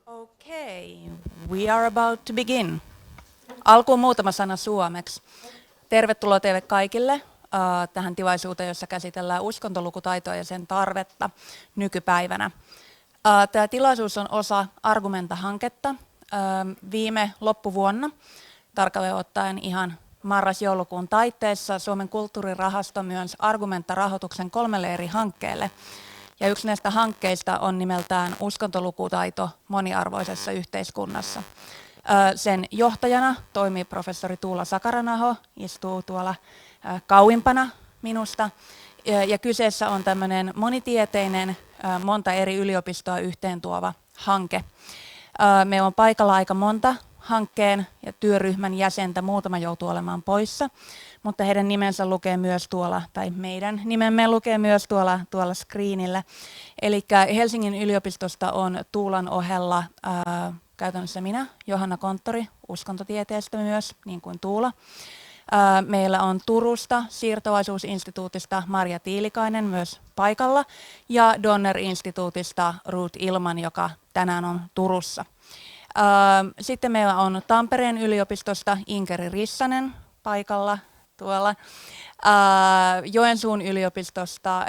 Okay, we are about to begin. Alkuun muutama sana suomeksi. Tervetuloa teille kaikille tähän tilaisuuteen, jossa käsitellään uskontolukutaitoa ja sen tarvetta nykypäivänä. Tämä tilaisuus on osa Argumenta-hanketta. Viime loppuvuonna, tarkalleen ottaen ihan marras-joulukuun taitteessa, Suomen kulttuurirahasto myönsi Argumenta-rahoituksen 3 eri hankkeelle. Ja yksi näistä hankkeista on nimeltään Uskontolukutaito moniarvoisessa yhteiskunnassa. Sen johtajana toimii professori Tuula Sakaranaho, istuu tuolla kauimpana minusta. Ja kyseessä on tämmöinen monitieteinen, monta eri yliopistoa yhteen tuova hanke. Meillä on paikalla aika monta hankkeen ja työryhmän jäsentä, muutama joutuu olemaan poissa, mutta heidän nimensä lukee myös tuolla, tai meidän nimemme lukee myös tuolla screenillä. Eli Helsingin yliopistosta on Tuulan ohella käytännössä minä, Johanna Konttori, uskontotieteestä myös, niin kuin Tuula. Meillä on Turusta, siirtolaisuusinstituutista Marja Tiilikainen myös paikalla, ja Donner-instituutista Ruth Ilman, joka tänään on Turussa. Sitten meillä on Tampereen yliopistosta Inkeri Rissanen paikalla tuolla. Joensuun yliopistosta,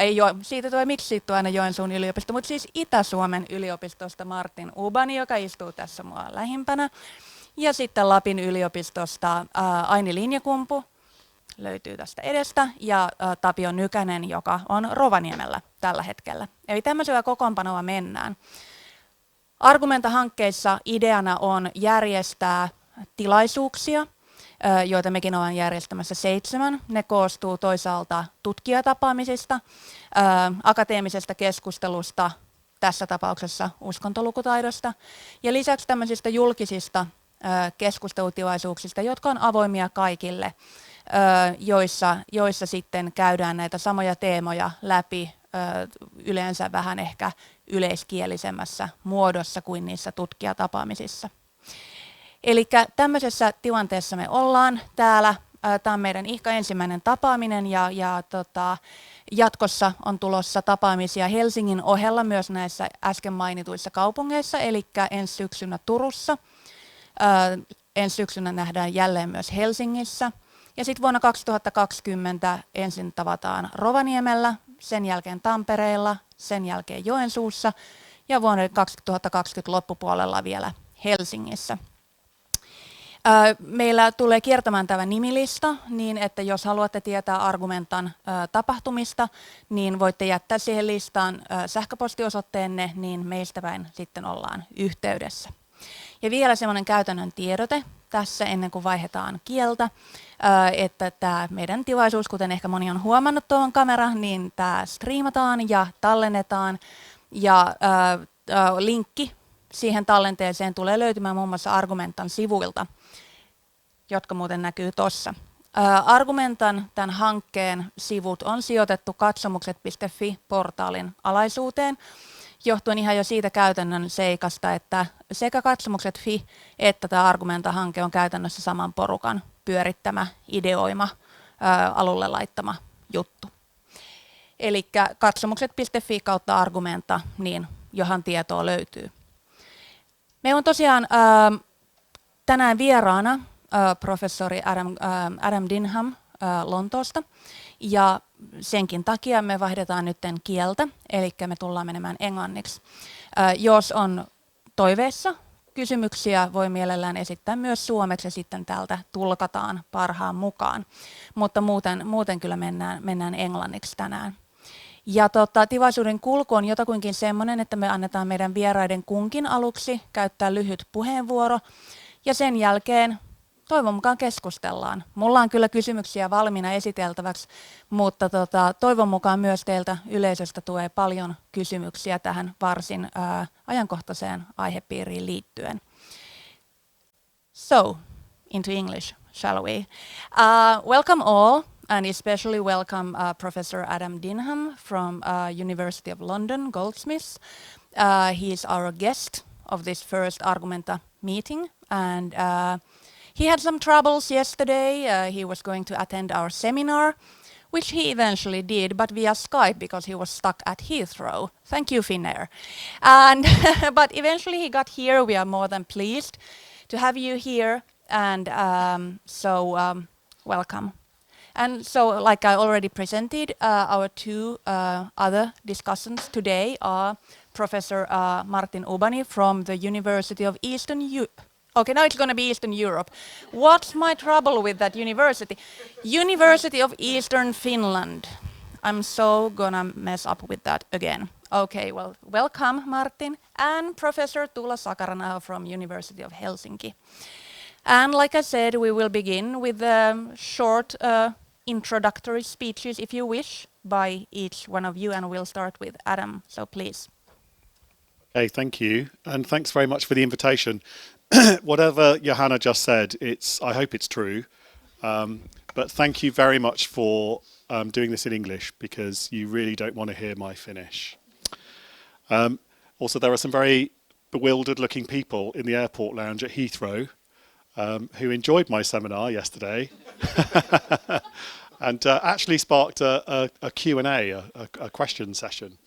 miksi siitä on aina Joensuun yliopisto, mutta siis Itä-Suomen yliopistosta Martin Ubani, joka istuu tässä mua lähimpänä. Ja sitten Lapin yliopistosta Aini Linjakumpu, löytyy tästä edestä, ja Tapio Nykänen, joka on Rovaniemellä tällä hetkellä. Eli tämmöisellä kokoonpanolla mennään. Argumenta-hankkeissa ideana on järjestää tilaisuuksia, joita mekin ollaan järjestämässä 7. Ne koostuu toisaalta tutkijatapaamisista, akateemisesta keskustelusta, tässä tapauksessa uskontolukutaidosta, ja lisäksi tämmöisistä julkisista keskustelutilaisuuksista, jotka on avoimia kaikille, joissa sitten käydään näitä samoja teemoja läpi yleensä vähän ehkä yleiskielisemmässä muodossa kuin niissä tutkijatapaamisissa. Eli tämmöisessä tilanteessa me ollaan täällä. Tämä on meidän ihka ensimmäinen tapaaminen ja jatkossa on tulossa tapaamisia Helsingin ohella myös näissä äsken mainituissa kaupungeissa, eli ensi syksynä Turussa. Ensi syksynä nähdään jälleen myös Helsingissä. Ja sitten vuonna 2020 ensin tavataan Rovaniemellä, sen jälkeen Tampereella, sen jälkeen Joensuussa ja vuonna 2020 loppupuolella vielä Helsingissä. Meillä tulee kiertämään tämä nimilista niin, että jos haluatte tietää Argumentan tapahtumista, niin voitte jättää siihen listaan sähköpostiosoitteenne, niin meistä päin sitten ollaan yhteydessä. Ja vielä semmoinen käytännön tiedote tässä ennen kuin vaihdetaan kieltä, että tämä meidän tilaisuus, kuten ehkä moni on huomannut tuon kamera, niin tämä striimataan ja tallennetaan ja linkki siihen tallenteeseen tulee löytymään muun muassa Argumentan sivuilta, jotka muuten näkyy tuossa. Argumentan tämän hankkeen sivut on sijoitettu katsomukset.fi portaalin alaisuuteen, johtuen ihan jo siitä käytännön seikasta, että sekä katsomukset.fi että tämä Argumenta-hanke on käytännössä saman porukan pyörittämä, ideoima, alulle laittama juttu. Eli katsomukset.fi kautta Argumenta, niin johan tietoa löytyy. Meillä on tosiaan tänään vieraana professori Adam Dinham Lontoosta, ja senkin takia me vaihdetaan nyt kieltä, eli me tullaan menemään englanniksi. Jos on toiveessa kysymyksiä, voi mielellään esittää myös suomeksi ja sitten täältä tulkataan parhaan mukaan, mutta muuten kyllä mennään englanniksi tänään. Ja tilaisuuden kulku on jotakuinkin semmoinen, että me annetaan meidän vieraiden kunkin aluksi käyttää lyhyt puheenvuoro ja sen jälkeen toivon mukaan keskustellaan. Mulla on kyllä kysymyksiä valmiina esiteltäväksi, mutta toivon mukaan myös teiltä yleisöstä tulee paljon kysymyksiä tähän varsin ajankohtaiseen aihepiiriin liittyen. So, into English, shall we? Welcome all, and especially welcome Professor Adam Dinham from University of London, Goldsmiths. He is our guest of this first Argumenta meeting, and he had some troubles yesterday. He was going to attend our seminar, which he eventually did, but via Skype because he was stuck at Heathrow. Thank you, Finnair. And but eventually he got here. We are more than pleased to have you here, and welcome. And so, like I already presented, our two other discussants today are Professor Martin Ubani from the University of Eastern Europe. Okay, now it's going to be Eastern Europe. What's my trouble with that university? University of Eastern Finland. I'm so gonna mess up with that again. Okay, well, welcome, Martin. And Professor Tuula Sakaranaho from University of Helsinki. And like I said, we will begin with short introductory speeches, if you wish, by each one of you, and we'll start with Adam, so please. Okay, thank you, and thanks very much for the invitation. Whatever Johanna just said, I hope it's true, but thank you very much for doing this in English, because you really don't want to hear my Finnish. Also, there are some very bewildered-looking people in the airport lounge at Heathrow who enjoyed my seminar yesterday and actually sparked a Q&A, a question session,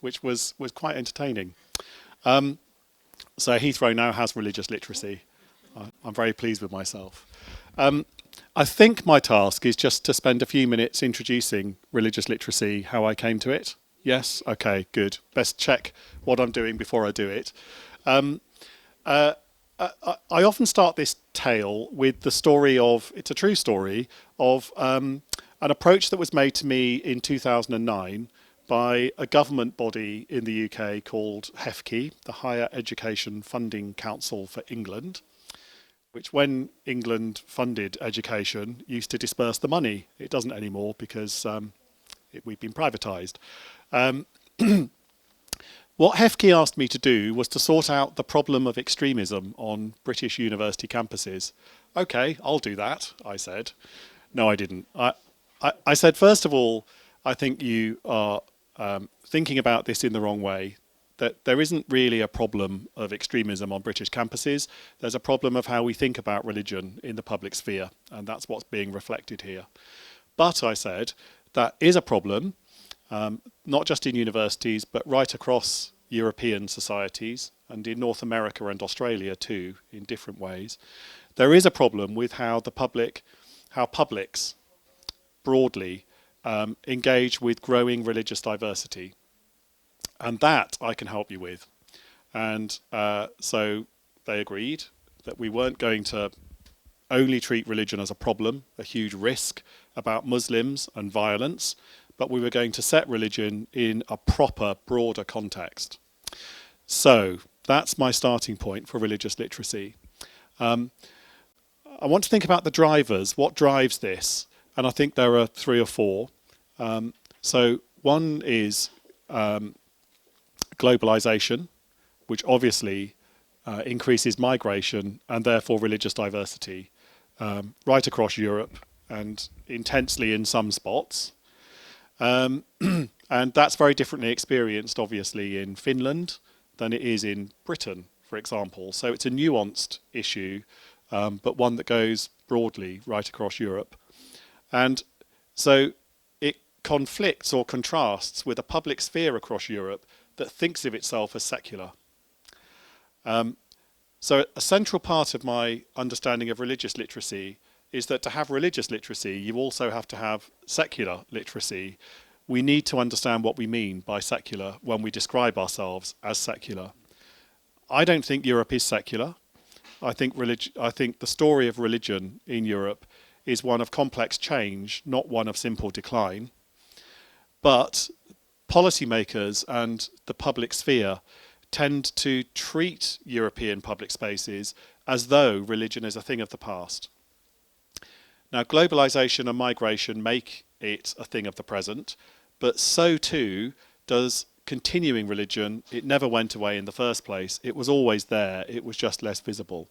which was quite entertaining. So Heathrow now has religious literacy. I'm very pleased with myself. I think my task is just to spend a few minutes introducing religious literacy, how I came to it. Yes? Okay, good. Best check what I'm doing before I do it. I often start this tale with the story of, it's a true story, of an approach that was made to me in 2009 by a government body in the UK called HEFCE, the Higher Education Funding Council for England, which when England funded education used to disperse the money. It doesn't anymore because we've been privatised. What HEFCE asked me to do was to sort out the problem of extremism on British university campuses. Okay, I'll do that, I said. No, I didn't. I said, first of all, I think you are thinking about this in the wrong way, that there isn't really a problem of extremism on British campuses. There's a problem of how we think about religion in the public sphere, and that's what's being reflected here. But, I said, that is a problem, not just in universities, but right across European societies, and in North America and Australia too, in different ways. There is a problem with how publics broadly engage with growing religious diversity. And that I can help you with. And so they agreed that we weren't going to only treat religion as a problem, a huge risk about Muslims and violence, but we were going to set religion in a proper, broader context. So that's my starting point for religious literacy. I want to think about the drivers, what drives this, and I think there are 3 or 4. So one is globalization, which obviously increases migration and therefore religious diversity right across Europe and intensely in some spots. And that's very differently experienced, obviously, in Finland than it is in Britain, for example. So it's a nuanced issue, but one that goes broadly right across Europe. And so it conflicts or contrasts with a public sphere across Europe that thinks of itself as secular. So a central part of my understanding of religious literacy is that to have religious literacy, you also have to have secular literacy. We need to understand what we mean by secular when we describe ourselves as secular. I don't think Europe is secular. I think the story of religion in Europe is one of complex change, not one of simple decline. But policymakers and the public sphere tend to treat European public spaces as though religion is a thing of the past. Now, globalization and migration make it a thing of the present, but so too does continuing religion. It never went away in the first place. It was always there. It was just less visible.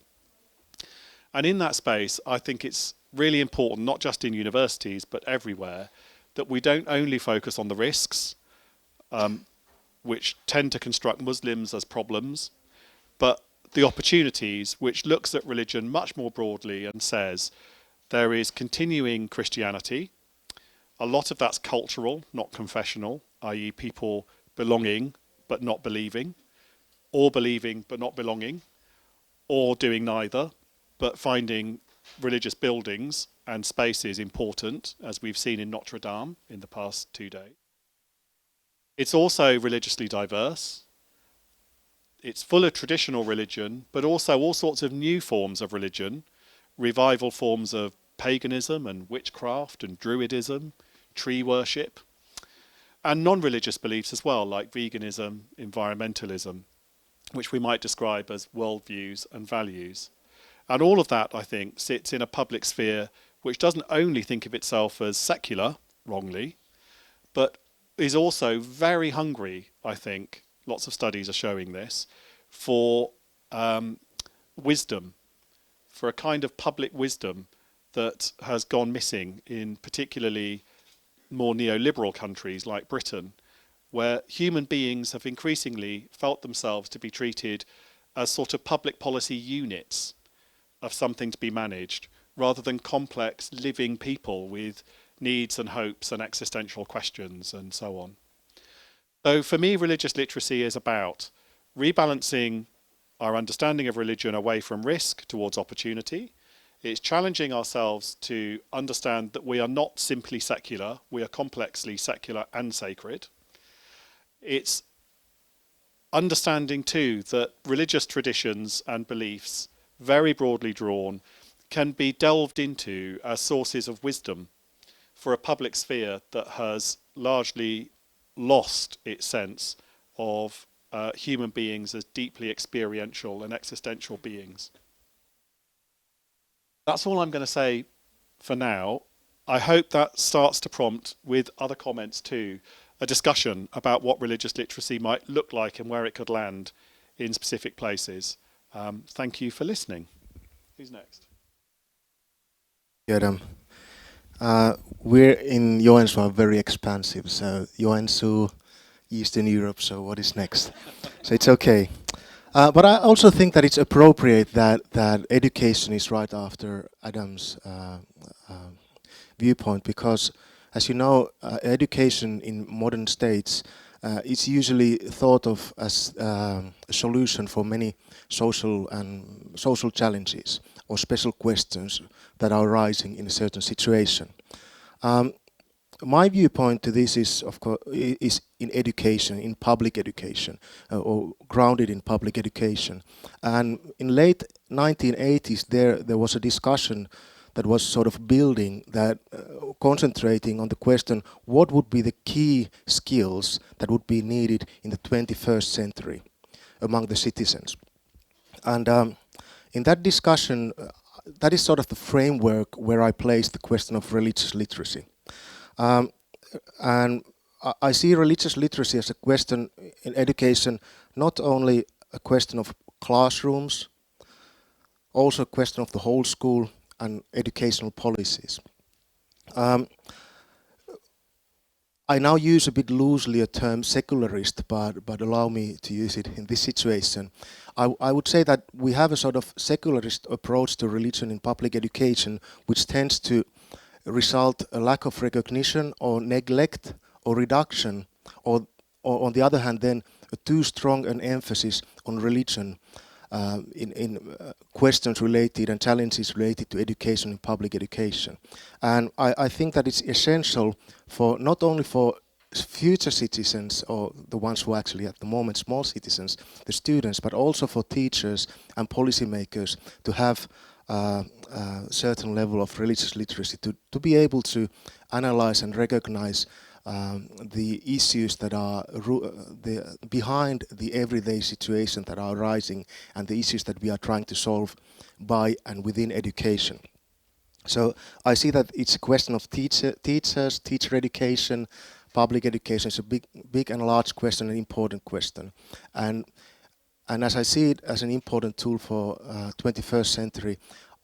And in that space, I think it's really important, not just in universities, but everywhere, that we don't only focus on the risks, which tend to construct Muslims as problems, but the opportunities, which looks at religion much more broadly and says there is continuing Christianity, A lot of that's cultural, not confessional, i.e. people belonging but not believing, or believing but not belonging, or doing neither, but finding religious buildings and spaces important, as we've seen in Notre Dame in the past 2 days. It's also religiously diverse. It's full of traditional religion, but also all sorts of new forms of religion, revival forms of paganism and witchcraft and druidism, tree worship, and non-religious beliefs as well, like veganism, environmentalism, which we might describe as worldviews and values. And all of that, I think, sits in a public sphere which doesn't only think of itself as secular, wrongly, but is also very hungry, I think, lots of studies are showing this, for wisdom, for a kind of public wisdom that has gone missing in particularly more neoliberal countries like Britain, where human beings have increasingly felt themselves to be treated as sort of public policy units of something to be managed, rather than complex living people with needs and hopes and existential questions and so on. So for me, religious literacy is about rebalancing our understanding of religion away from risk towards opportunity. It's challenging ourselves to understand that we are not simply secular, we are complexly secular and sacred. It's understanding too that religious traditions and beliefs, very broadly drawn, can be delved into as sources of wisdom for a public sphere that has largely lost its sense of human beings as deeply experiential and existential beings. That's all I'm going to say for now. I hope that starts to prompt, with other comments too, a discussion about what religious literacy might look like and where it could land in specific places. Thank you for listening. Who's next? Adam. We're in Joensuu are very expansive, so Joensuu, Eastern Europe, so what is next? So it's okay. But I also think that it's appropriate that education is right after Adam's viewpoint, because, as you know, education in modern states is usually thought of as a solution for many social challenges or special questions that are arising in a certain situation. My viewpoint to this is, of course, is in education, in public education, or grounded in public education. And in late 1980s, there was a discussion that was sort of building that, concentrating on the question, what would be the key skills that would be needed in the 21st century among the citizens. And in that discussion, that is sort of the framework where I place the question of religious literacy. And I see religious literacy as a question in education, not only a question of classrooms, also a question of the whole school and educational policies. I now use a bit loosely a term secularist, but allow me to use it in this situation. I would say that we have a sort of secularist approach to religion in public education, which tends to result a lack of recognition or neglect or reduction, or on the other hand then a too strong an emphasis on religion in questions related and challenges related to education and public education. And I think that it's essential for not only for future citizens, or the ones who are actually at the moment small citizens, the students, but also for teachers and policymakers to have a certain level of religious literacy to be able to analyze and recognize the issues that are behind the everyday situation that are arising and the issues that we are trying to solve by and within education. So I see that it's a question of teachers, teacher education, public education. It's a big and large question, an important question. And as I see it as an important tool for 21st century,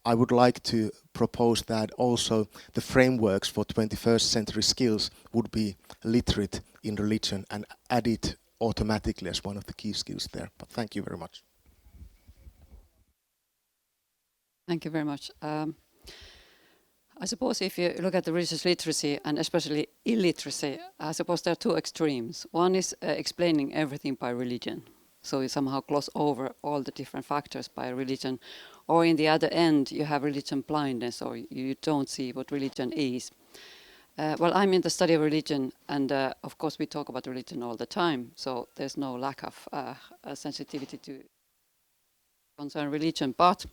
I would like to propose that also the frameworks for 21st century skills would be literate in religion and added automatically as one of the key skills there. But thank you very much. Thank you very much. I suppose if you look at the religious literacy and especially illiteracy, I suppose there are two extremes. One is explaining everything by religion. So you somehow gloss over all the different factors by religion. Or in the other end, you have religion blindness, or you don't see what religion is. Well, I'm in the study of religion, and of course we talk about religion all the time, so there's no lack of sensitivity to concern religion. But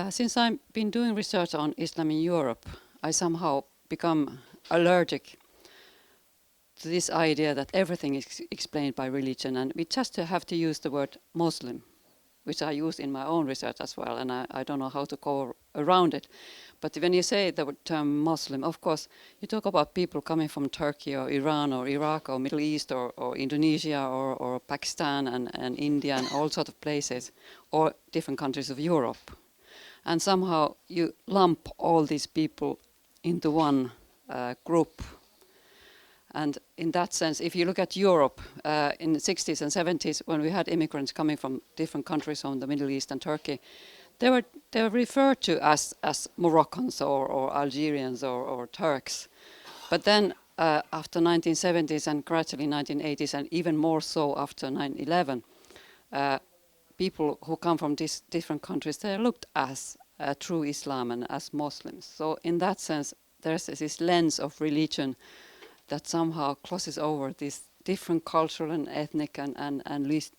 since I've been doing research on Islam in Europe, I somehow become allergic to this idea that everything is explained by religion, and we just have to use the word Muslim, which I use in my own research as well, and I don't know how to go around it. But when you say the term Muslim, of course, you talk about people coming from Turkey or Iran or Iraq or Middle East or Indonesia or Pakistan and India and all sorts of places, or different countries of Europe. And somehow you lump all these people into one group. And in that sense, if you look at Europe in the 60s and 70s, when we had immigrants coming from different countries from the Middle East and Turkey, they were referred to as Moroccans or Algerians or Turks. But then after 1970s and gradually 1980s, and even more so after 9/11, people who come from these different countries, they are looked as true Islam and as Muslims. So in that sense, there's this lens of religion that somehow crosses over these different cultural and ethnic and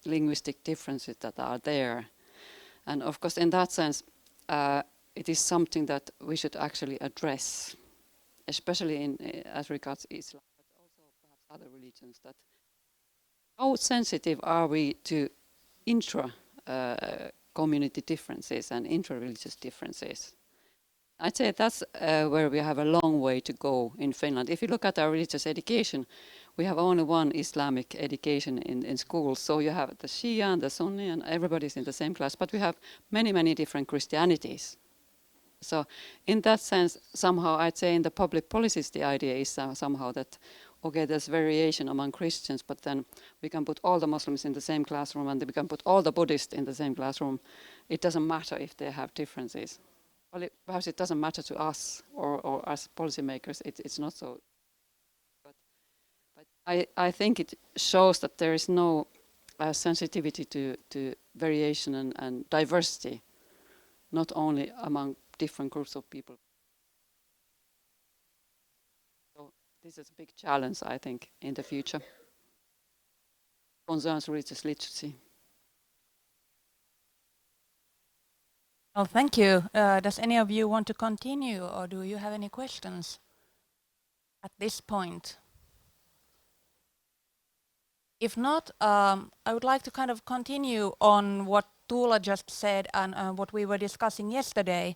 linguistic differences that are there. And of course, in that sense, it is something that we should actually address, especially as regards Islam, but also perhaps other religions. That how sensitive are we to intra-community differences and intra-religious differences? I'd say that's where we have a long way to go in Finland. If you look at our religious education, we have only one Islamic education in schools. So you have the Shia and the Sunni and everybody's in the same class. But we have many, many different Christianities. So in that sense, somehow I'd say in the public policies, the idea is somehow that, okay, there's variation among Christians, but then we can put all the Muslims in the same classroom and we can put all the Buddhists in the same classroom. It doesn't matter if they have differences. Well, perhaps it doesn't matter to us or as policymakers. It's not so. But I think it shows that there is no sensitivity to variation and diversity, not only among different groups of people. So this is a big challenge, I think, in the future. Concerns religious literacy. Well, thank you. Does any of you want to continue, or do you have any questions at this point? If not, I would like to kind of continue on what Tuula just said and what we were discussing yesterday.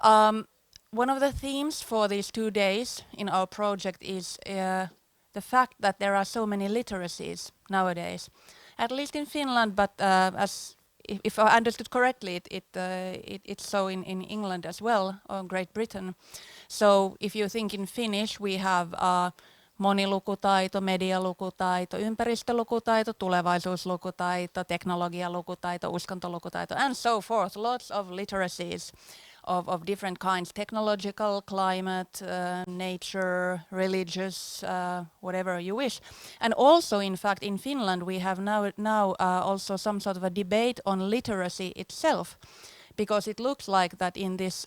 One of the themes for these 2 days in our project is the fact that there are so many literacies nowadays, at least in Finland, but if I understood correctly, it's so in England as well, or Great Britain. So if you think in Finnish, we have monilukutaito, medialukutaito, ympäristölukutaito, tulevaisuuslukutaito, teknologialukutaito, uskontolukutaito, and so forth. Lots of literacies of different kinds: technological, climate, nature, religious, whatever you wish. And also, in fact, in Finland, we have now also some sort of a debate on literacy itself, because it looks like that in this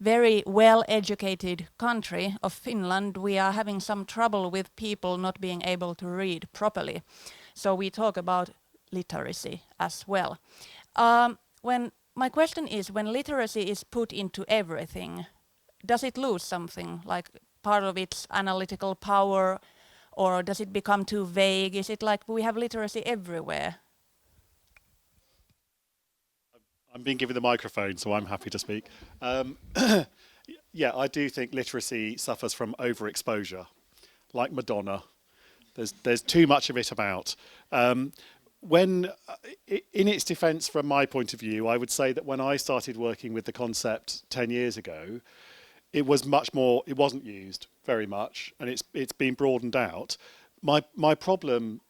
very well-educated country of Finland, we are having some trouble with people not being able to read properly. So we talk about literacy as well. My question is, when literacy is put into everything, does it lose something, like part of its analytical power, or does it become too vague? Is it like we have literacy everywhere? I'm being given the microphone, so I'm happy to speak. Yeah, I do think literacy suffers from overexposure, like Madonna. There's too much of it about. When, in its defence, from my point of view, I would say that when I started working with the concept 10 years ago, it was much more. It wasn't used very much, and it's been broadened out. My problem,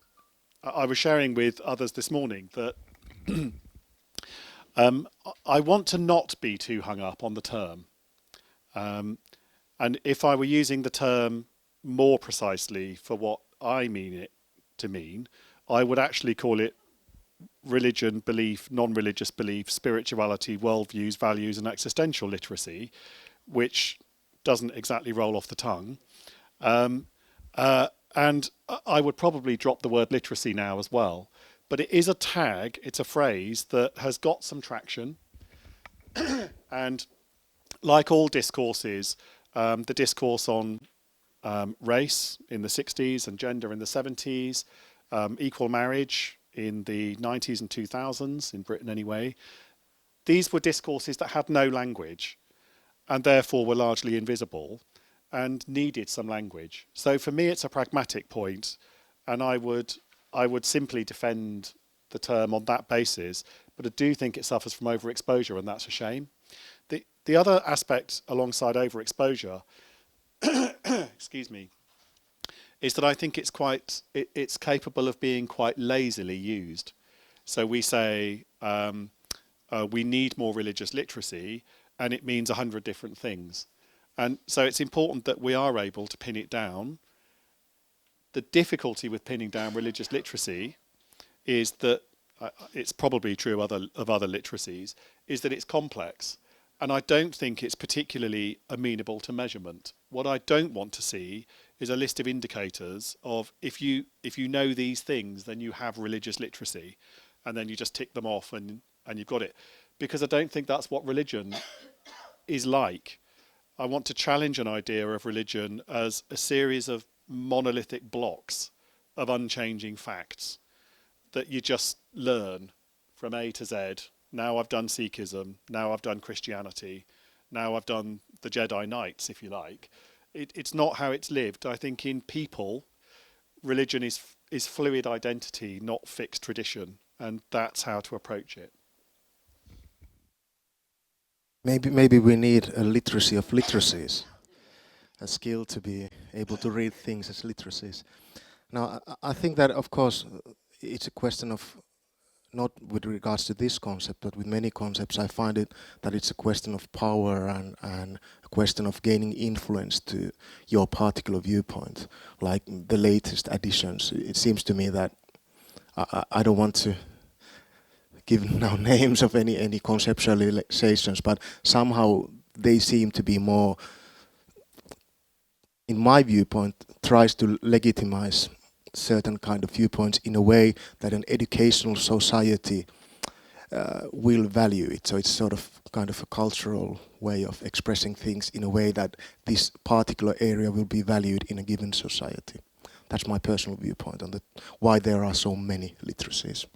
I was sharing with others this morning that I want to not be too hung up on the term. And if I were using the term more precisely for what I mean it to mean, I would actually call it religion, belief, non-religious belief, spirituality, worldviews, values, and existential literacy, which doesn't exactly roll off the tongue. And I would probably drop the word literacy now as well. But it is a tag, it's a phrase that has got some traction. And like all discourses, the discourse on race in the 60s and gender in the 70s, equal marriage in the 90s and 2000s, in Britain anyway, these were discourses that had no language and therefore were largely invisible and needed some language. So for me, it's a pragmatic point, and I would simply defend the term on that basis, but I do think it suffers from overexposure, and that's a shame. The other aspect alongside overexposure, excuse me, is that I think it's capable of being quite lazily used. So we say we need more religious literacy, and it means 100 different things. And so it's important that we are able to pin it down. The difficulty with pinning down religious literacy is that, it's probably true of other literacies, is that it's complex. And I don't think it's particularly amenable to measurement. What I don't want to see is a list of indicators of if you know these things, then you have religious literacy, and then you just tick them off and you've got it. Because I don't think that's what religion is like. I want to challenge an idea of religion as a series of monolithic blocks of unchanging facts that you just learn from A to Z. Now I've done Sikhism, now I've done Christianity, now I've done the Jedi Knights, if you like. It's not how it's lived. I think in people, religion is fluid identity, not fixed tradition, and that's how to approach it. Maybe we need a literacy of literacies, a skill to be able to read things as literacies. Now, I think that, of course, it's a question of, not with regards to this concept, but with many concepts, I find it that it's a question of power and a question of gaining influence to your particular viewpoint, like the latest additions. It seems to me that I don't want to give now names of any conceptualizations, but somehow they seem to be more, in my viewpoint, tries to legitimize certain kind of viewpoints in a way that an educational society will value it. So it's sort of kind of a cultural way of expressing things in a way that this particular area will be valued in a given society. That's my personal viewpoint on why there are so many literacies.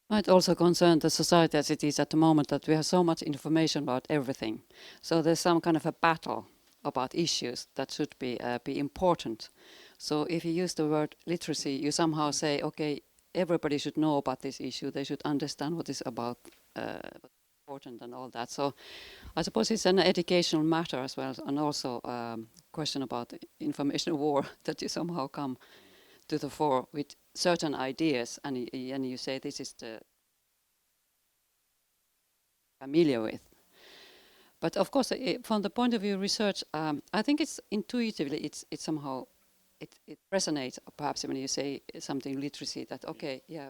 Might also concern the society as it is at the moment, that we have so much information about everything. So there's some kind of a battle about issues that should be important. So if you use the word literacy, you somehow say, okay, everybody should know about this issue. They should understand what is about important and all that. So I suppose it's an educational matter as well, and also question about information war, that you somehow come to the fore with certain ideas, and you say this is the familiar with. But of course, from the point of view of research, I think it's intuitively, it's somehow, it resonates perhaps when you say something literacy, that okay, yeah,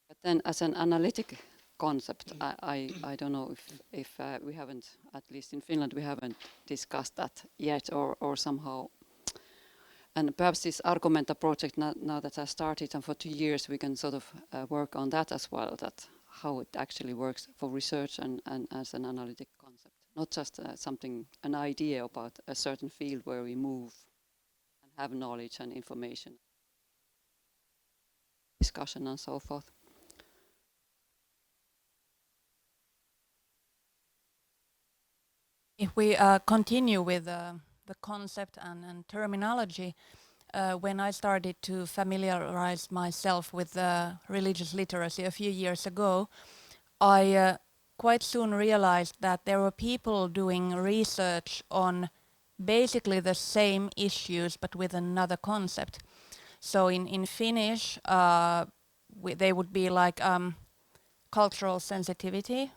but then as an analytic concept, I don't know if we haven't, at least in Finland, we haven't discussed that yet, or somehow. And perhaps this Argumenta project now that has started, and for 2 years we can sort of work on that as well, that how it actually works for research and as an analytic concept. Not just an idea about a certain field where we move and have knowledge and information, discussion and so forth. If we continue with the concept and terminology, when I started to familiarize myself with religious literacy a few years ago, I quite soon realized that there were people doing research on basically the same issues but with another concept. So in Finnish, they would be like cultural sensitivity,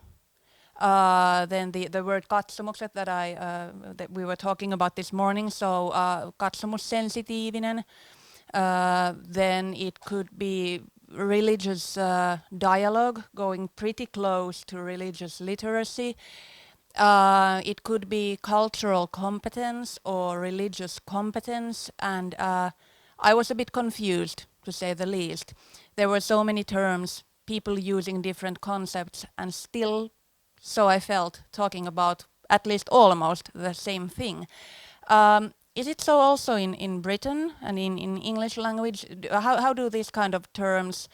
Then the word katsomukset that we were talking about this morning, so katsomussensitiivinen. Then it could be religious dialogue, going pretty close to religious literacy. It could be cultural competence or religious competence, and I was a bit confused, to say the least. There were so many terms, people using different concepts, and still, so I felt, talking about at least almost the same thing. Is it so also in Britain and in English language? How do these kind of terms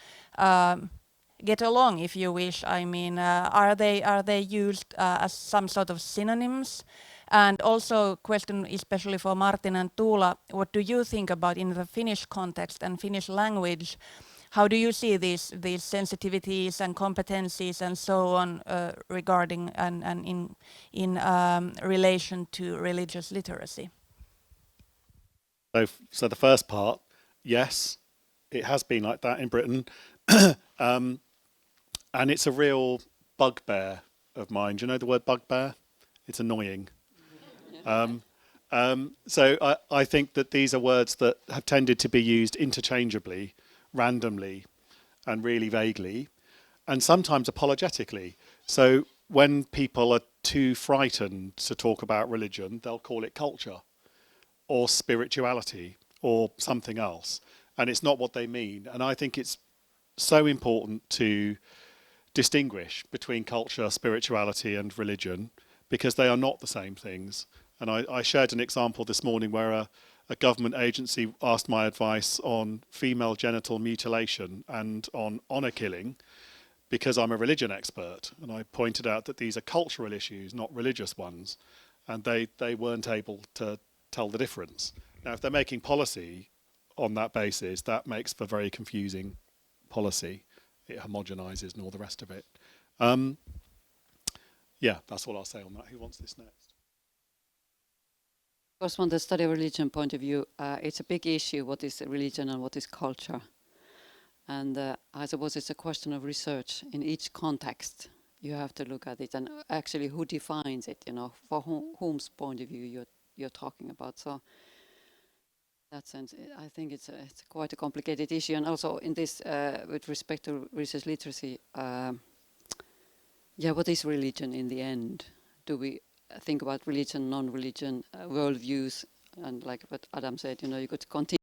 get along, if you wish? I mean, are they used as some sort of synonyms? And also, question especially for Martin and Tuula, what do you think about in the Finnish context and Finnish language? How do you see these sensitivities and competencies and so on regarding and in relation to religious literacy? So the first part, yes, it has been like that in Britain. And it's a real bugbear of mine. Do you know the word bugbear? It's annoying. So I think that these are words that have tended to be used interchangeably, randomly, and really vaguely, and sometimes apologetically. So when people are too frightened to talk about religion, they'll call it culture or spirituality or something else. And it's not what they mean. And I think it's so important to distinguish between culture, spirituality and religion, because they are not the same things. And I shared an example this morning where a government agency asked my advice on female genital mutilation and on honour killing, because I'm a religion expert. And I pointed out that these are cultural issues, not religious ones. And they weren't able to tell the difference. Now, if they're making policy on that basis, that makes for very confusing policy. It homogenises and all the rest of it. Yeah, that's all I'll say on that. Who wants this next? Of course, from the study of religion point of view, it's a big issue, what is religion and what is culture. And I suppose it's a question of research. In each context, you have to look at it, and actually who defines it, for whom's point of view you're talking about. So in that sense, I think it's quite a complicated issue. And also in this, with respect to religious literacy, what is religion in the end? Do we think about religion, non-religion, worldviews, and like what Adam said, you could continue